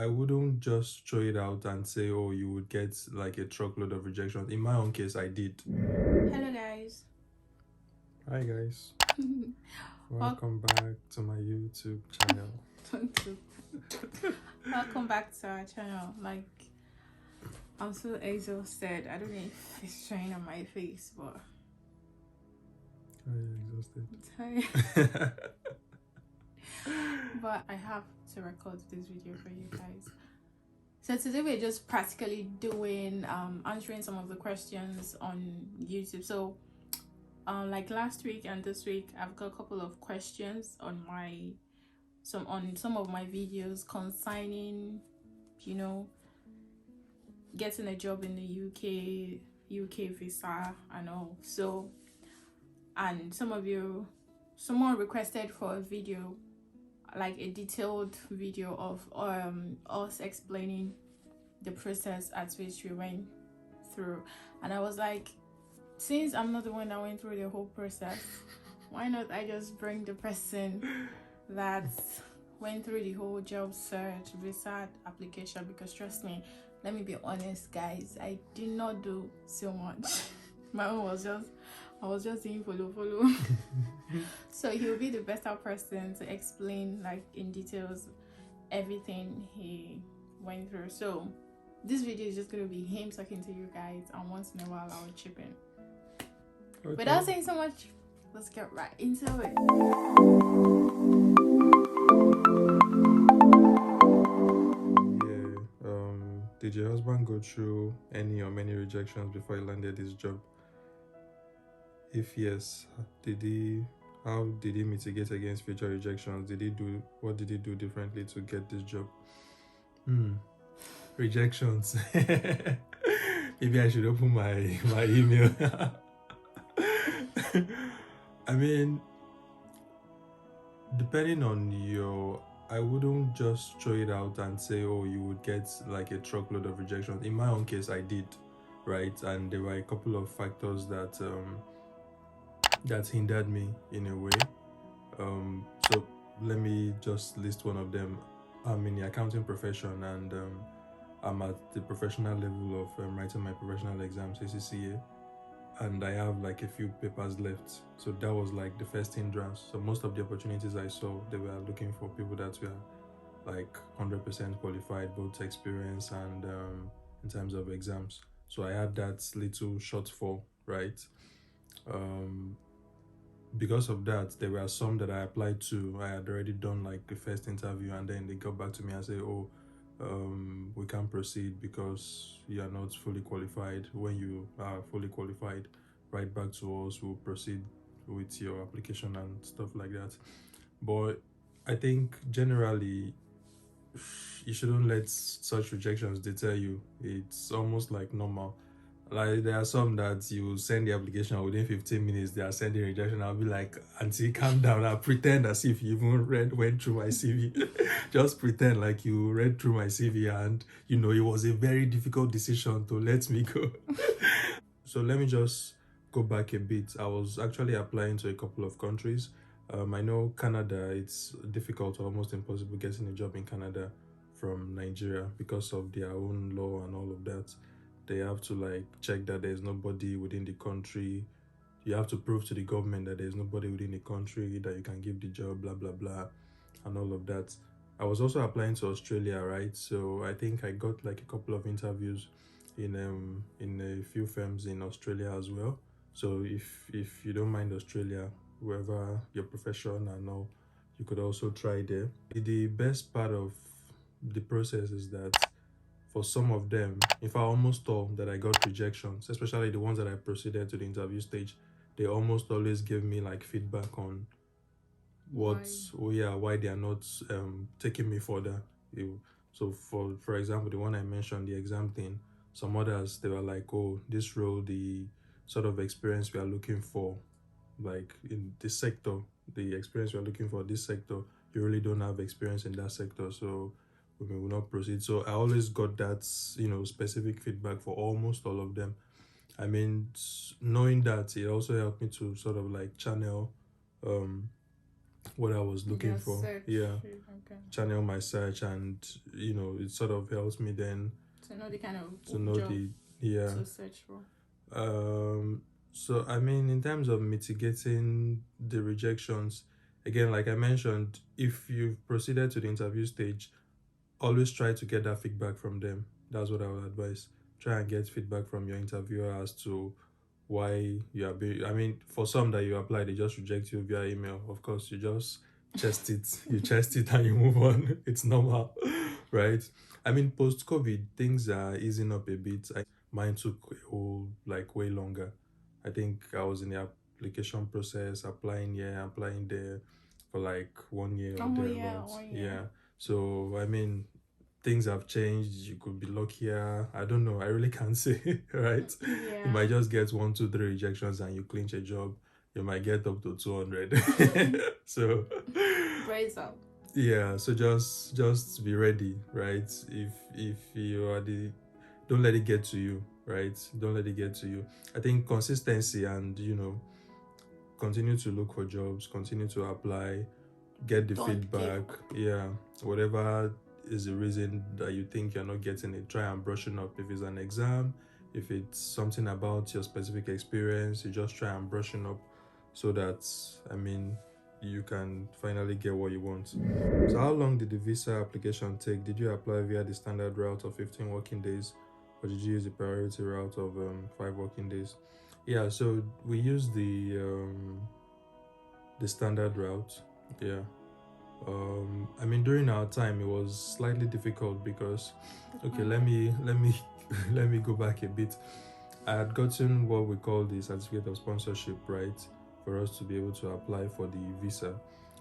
I wouldn't just throw it out and say, oh, you would get like a truckload of rejections. In my own case, I did. Hello guys. Hi guys, welcome back to my YouTube channel. Welcome back to our channel. Like, I'm so exhausted. I don't know if it's showing on my face, but Are you exhausted? I'm tired. But I have to record this video for you guys. So today we're just practically doing answering some of the questions on YouTube. So like last week and this week, I've got a couple of questions on some of my videos concerning, you know, getting a job in the UK visa and all. So, and someone requested for a video, like a detailed video of us explaining the process at which we went through. And I was like, since I'm not the one that went through the whole process, why not I just bring the person that went through the whole job search, visa application? Because trust me, let me be honest guys, I did not do so much. My own was just, I was just doing follow. So he'll be the better person to explain like in details everything he went through. So this video is just going to be him talking to you guys, and once in a while I'll chip in. Okay. Without saying so much, let's get right into it. Did your husband go through any or many rejections before he landed his job? If yes, how did he mitigate against future rejections? What did he do differently to get this job? Rejections. Maybe I should open my email. I mean, depending on I wouldn't just throw it out and say, oh, you would get like a truckload of rejections. In my own case, I did, right? And there were a couple of factors that hindered me in a way. So let me just list one of them. I'm in the accounting profession, and I'm at the professional level of writing my professional exams, ACCA, and I have like a few papers left. So that was like the first hindrance. So most of the opportunities I saw, they were looking for people that were like 100% qualified, both experience and in terms of exams. So I had that little shortfall, right? Because of that, there were some that I applied to. I had already done like the first interview, and then they got back to me and say, oh, we can't proceed because you are not fully qualified. When you are fully qualified, write back to us, we'll proceed with your application and stuff like that. But I think generally you shouldn't let such rejections deter you. It's almost like normal. Like there are some that you send the application within 15 minutes, they are sending rejection. I'll be like, auntie, calm down. I'll pretend as if you even went through my CV. Just pretend like you read through my CV and it was a very difficult decision to let me go. So let me just go back a bit. I was actually applying to a couple of countries. I know Canada, it's difficult or almost impossible getting a job in Canada from Nigeria because of their own law and all of that. They have to like check that there's nobody within the country. You have to prove to the government that there's nobody within the country that you can give the job, blah blah blah, and all of that. I was also applying to Australia, right? So I think I got like a couple of interviews in a few firms in Australia as well. So if you don't mind Australia, wherever your profession and all, you could also try there. The best part of the process is that for some of them, in fact almost all that I got rejections, especially the ones that I proceeded to the interview stage, they almost always give me like feedback on why they are not taking me further. So for example, the one I mentioned, the exam thing, some others, they were like, oh, this role, the sort of experience we are looking for, like in this sector, the experience we are looking for this sector, you really don't have experience in that sector, so we will not proceed. So I always got that specific feedback for almost all of them. I mean, knowing that, it also helped me to sort of like channel what I was looking Just for. search. Yeah, Okay. channel my search, and it sort of helps me then To know the kind to of know job the yeah. to search for. Um, so I mean, in terms of mitigating the rejections, again, like I mentioned, if you've proceeded to the interview stage, always try to get that feedback from them. That's what I would advise. Try and get feedback from your interviewer as to why you are being. I mean, for some that you apply, they just reject you via email. Of course, you just chest it, you chest it, and you move on. It's normal, right? I mean, post COVID, things are easing up a bit. Mine took a whole like way longer. I think I was in the application process, applying here, applying there, for like 1 year or Oh yeah, thereabouts. 1 year. Yeah. So I mean, things have changed. You could be luckier. I don't know. I really can't say, right? You Yeah. might just get 1, 2, 3 rejections and you clinch a job. You might get up to 200. So Brace up. yeah, so just be ready, right? If you are the don't let it get to you, right? Don't let it get to you. I think consistency and continue to look for jobs, continue to apply, get the Don't give feedback. up. Yeah, whatever is the reason that you think you're not getting it, try and brushing up. If it's an exam, if it's something about your specific experience, you just try and brushing up so that I mean you can finally get what you want. So how long did the visa application take? Did you apply via the standard route of 15 working days, or did you use the priority route of 5 working days? Yeah, so we used the standard route. Yeah. I mean, during our time, it was slightly difficult because, okay, let me let me go back a bit. I had gotten what we call the certificate of sponsorship, right, for us to be able to apply for the visa,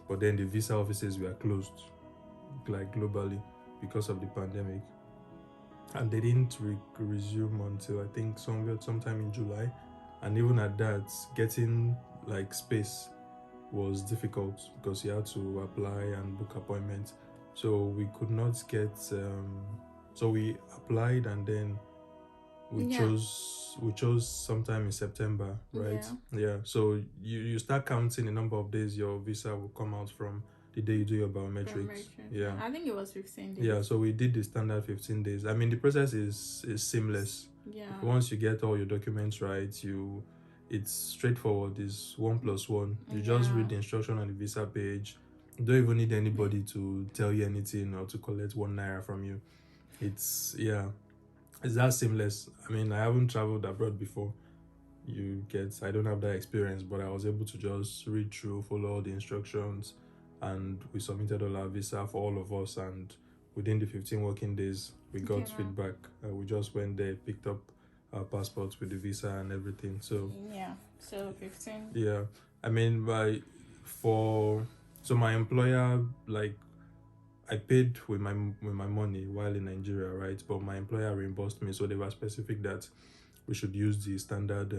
but then the visa offices were closed, like globally, because of the pandemic, and they didn't resume until I think sometime in July, and even at that, getting like space was difficult because you had to apply and book appointments. So we could not get. So we applied and then Yeah. we chose sometime in September, right? Yeah. Yeah. So you start counting the number of days your visa will come out from the day you do your biometrics. Promotion. Yeah. I think it was 15 days. Yeah. So we did the standard 15 days. I mean, the process is seamless. Yeah. Once you get all your documents right, it's straightforward. It's 1+1. You just read the instruction on the visa page. You don't even need anybody to tell you anything or to collect 1 naira from you. It's that seamless. I mean, I haven't traveled abroad before. I don't have that experience, but I was able to just read through, follow all the instructions, and we submitted all our visa for all of us. And within the 15 working days, we got feedback. We just went there, picked up our passports with the visa and everything. So yeah, so 15. yeah, I mean, my employer, like, I paid with my money while in Nigeria, right? But my employer reimbursed me, so they were specific that we should use the standard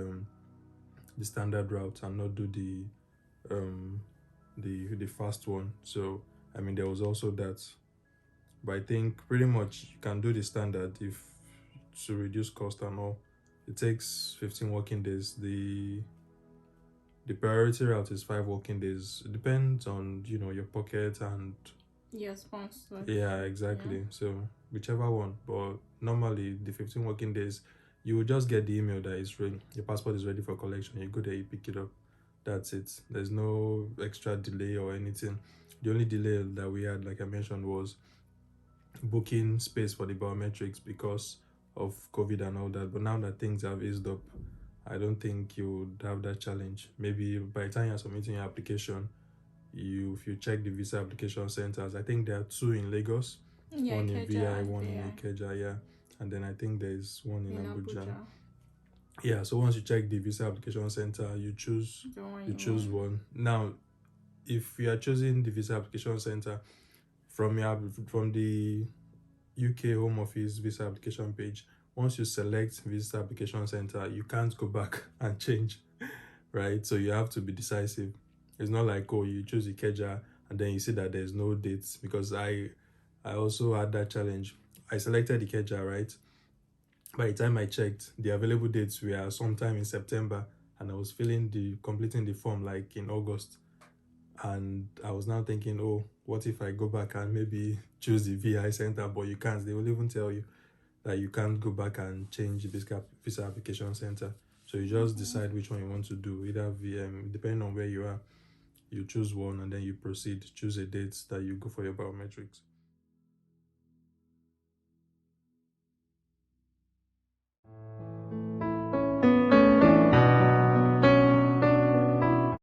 route and not do the fast one. So I mean, there was also that, but I think pretty much you can do the standard if to reduce cost and all. It takes 15 working days. The priority route is 5 working days. It depends on your pocket and Your sponsor. yeah, exactly. Yeah. So whichever one, but normally the 15 working days, you will just get the email that is ready. Your passport is ready for collection. You go there, you pick it up. That's it. There's no extra delay or anything. The only delay that we had, like I mentioned, was booking space for the biometrics because of COVID and all that. But now that things have eased up, I don't think you would have that challenge. Maybe by the time you're submitting your application, if you check the visa application centers, I think there are 2 in Lagos, one in VI, one in Ikeja, yeah, and then I think there's one in Abuja. Yeah, so once you check the visa application center, you choose one. Now, if you are choosing the visa application center from the UK Home Office visa application page, once you select visa application center, you can't go back and change, right? So you have to be decisive. It's not like, oh, you choose Ikeja and then you see that there's no dates, because I also had that challenge. I selected Ikeja, right? By the time I checked, the available dates were sometime in September, and I was completing the form like in August. And I was now thinking, oh, what if I go back and maybe choose the VI center? But you can't. They will even tell you that you can't go back and change the visa application center. So you just decide which one you want to do, either VM, depending on where you are. You choose one and then you proceed. Choose a date that you go for your biometrics.